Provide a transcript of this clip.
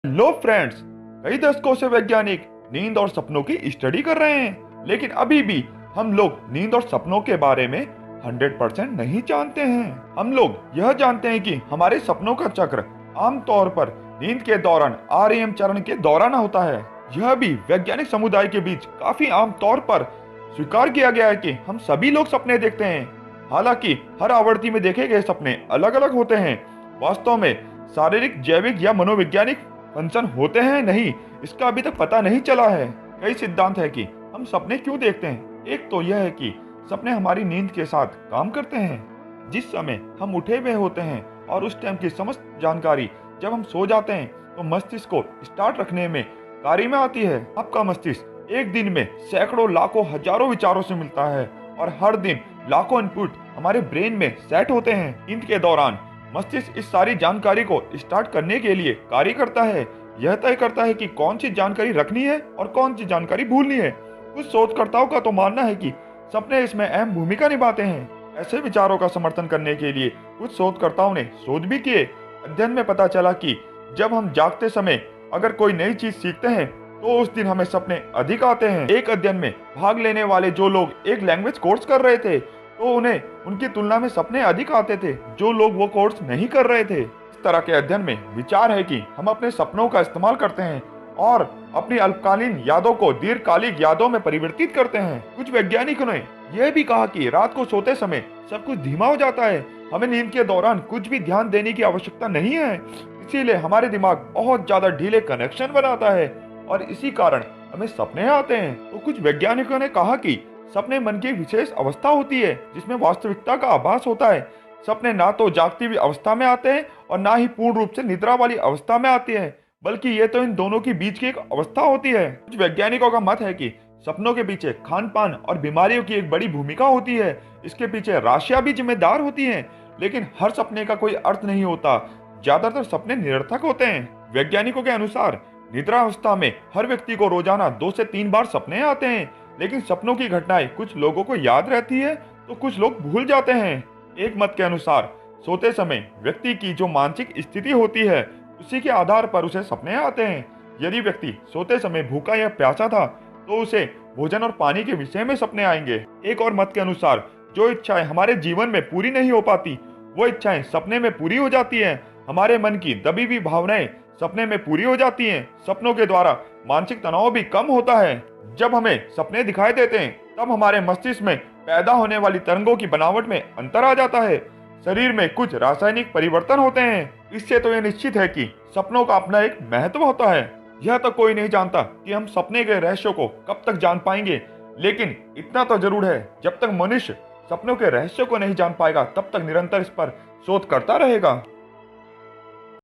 Hello friends. कई दशकों से वैज्ञानिक नींद और सपनों की स्टडी कर रहे हैं, लेकिन अभी भी हम लोग नींद और सपनों के बारे में 100% नहीं जानते हैं। हम लोग यह जानते हैं कि हमारे सपनों का चक्र आमतौर पर नींद के दौरान REM चरण के दौरान होता है। यह भी वैज्ञानिक समुदाय के बीच काफी आम तौर पर स्वीकार किया गया है कि हम सभी लोग सपने देखते हैं। हालांकि हर आवृत्ति में देखे गए सपने अलग अलग होते हैं। वास्तव में शारीरिक, जैविक या मनोवैज्ञानिक फंक्शन होते हैं नहीं, इसका अभी तक पता नहीं चला है। कई सिद्धांत है कि हम सपने क्यों देखते हैं। एक तो यह है कि सपने हमारी नींद के साथ काम करते हैं। जिस समय हम उठे हुए होते हैं और उस टाइम की समस्त जानकारी जब हम सो जाते हैं तो मस्तिष्क को स्टार्ट रखने में कार्य में आती है। आपका मस्तिष्क एक दिन में सैकड़ों, लाखों, हजारों विचारों से मिलता है और हर दिन लाखों इनपुट हमारे ब्रेन में सेट होते हैं। नींद के दौरान मस्तिष्क इस सारी जानकारी को स्टार्ट करने के लिए कार्य करता है। यह तय करता है कि कौन सी जानकारी रखनी है और कौन सी जानकारी भूलनी है। कुछ शोधकर्ताओं का तो मानना है कि सपने इसमें अहम भूमिका निभाते हैं। ऐसे विचारों का समर्थन करने के लिए कुछ शोधकर्ताओं ने शोध भी किए। अध्ययन में पता चला कि जब हम जागते समय अगर कोई नई चीज सीखते हैं तो उस दिन हमें सपने अधिक आते हैं। एक अध्ययन में भाग लेने वाले जो लोग एक लैंग्वेज कोर्स कर रहे थे तो उन्हें उनकी तुलना में सपने अधिक आते थे जो लोग वो कोर्स नहीं कर रहे थे। इस तरह के अध्ययन में विचार है कि हम अपने सपनों का इस्तेमाल करते हैं और अपनी अल्पकालीन यादों को दीर्घकालिक यादों में परिवर्तित करते हैं। कुछ वैज्ञानिकों ने यह भी कहा कि रात को सोते समय सब कुछ धीमा हो जाता है। हमें नींद के दौरान कुछ भी ध्यान देने की आवश्यकता नहीं है, इसीलिए हमारे दिमाग बहुत ज्यादा ढीले कनेक्शन बनाता है और इसी कारण हमें सपने आते हैं। तो कुछ वैज्ञानिकों ने कहा कि सपने मन की एक विशेष अवस्था होती है जिसमें वास्तविकता का आभास होता है। सपने ना तो जागती हुई अवस्था में आते हैं और ना ही पूर्ण रूप से निद्रा वाली अवस्था में आती है, बल्कि ये तो इन दोनों के बीच की एक अवस्था होती है। कुछ वैज्ञानिकों का मत है कि सपनों के पीछे खान पान और बीमारियों की एक बड़ी भूमिका होती है। इसके पीछे राशियां भी जिम्मेदार होती हैं, लेकिन हर सपने का कोई अर्थ नहीं होता। ज्यादातर सपने निरर्थक होते हैं। वैज्ञानिकों के अनुसार निद्रा अवस्था में हर व्यक्ति को रोजाना 2 से 3 बार सपने आते हैं, लेकिन सपनों की घटनाएं कुछ लोगों को याद रहती है तो कुछ लोग भूल जाते हैं। एक मत के अनुसार सोते समय व्यक्ति की जो मानसिक स्थिति होती है उसी के आधार पर उसे सपने आते हैं। यदि व्यक्ति सोते समय भूखा या प्यासा था तो उसे भोजन और पानी के विषय में सपने आएंगे। एक और मत के अनुसार जो इच्छाएं हमारे जीवन में पूरी नहीं हो पाती वो इच्छाएं सपने में पूरी हो जाती हैं। हमारे मन की दबी हुई भावनाएं सपने में पूरी हो जाती हैं। सपनों के द्वारा मानसिक तनाव भी कम होता है। जब हमें सपने दिखाई देते हैं तब हमारे मस्तिष्क में पैदा होने वाली तरंगों की बनावट में अंतर आ जाता है। शरीर में कुछ रासायनिक परिवर्तन होते हैं। इससे तो यह निश्चित है कि सपनों का अपना एक महत्व होता है। यह तो कोई नहीं जानता कि हम सपने के रहस्यों को कब तक जान पाएंगे, लेकिन इतना तो जरूर है, जब तक मनुष्य सपनों के रहस्यों को नहीं जान पाएगा तब तक निरंतर इस पर शोध करता रहेगा।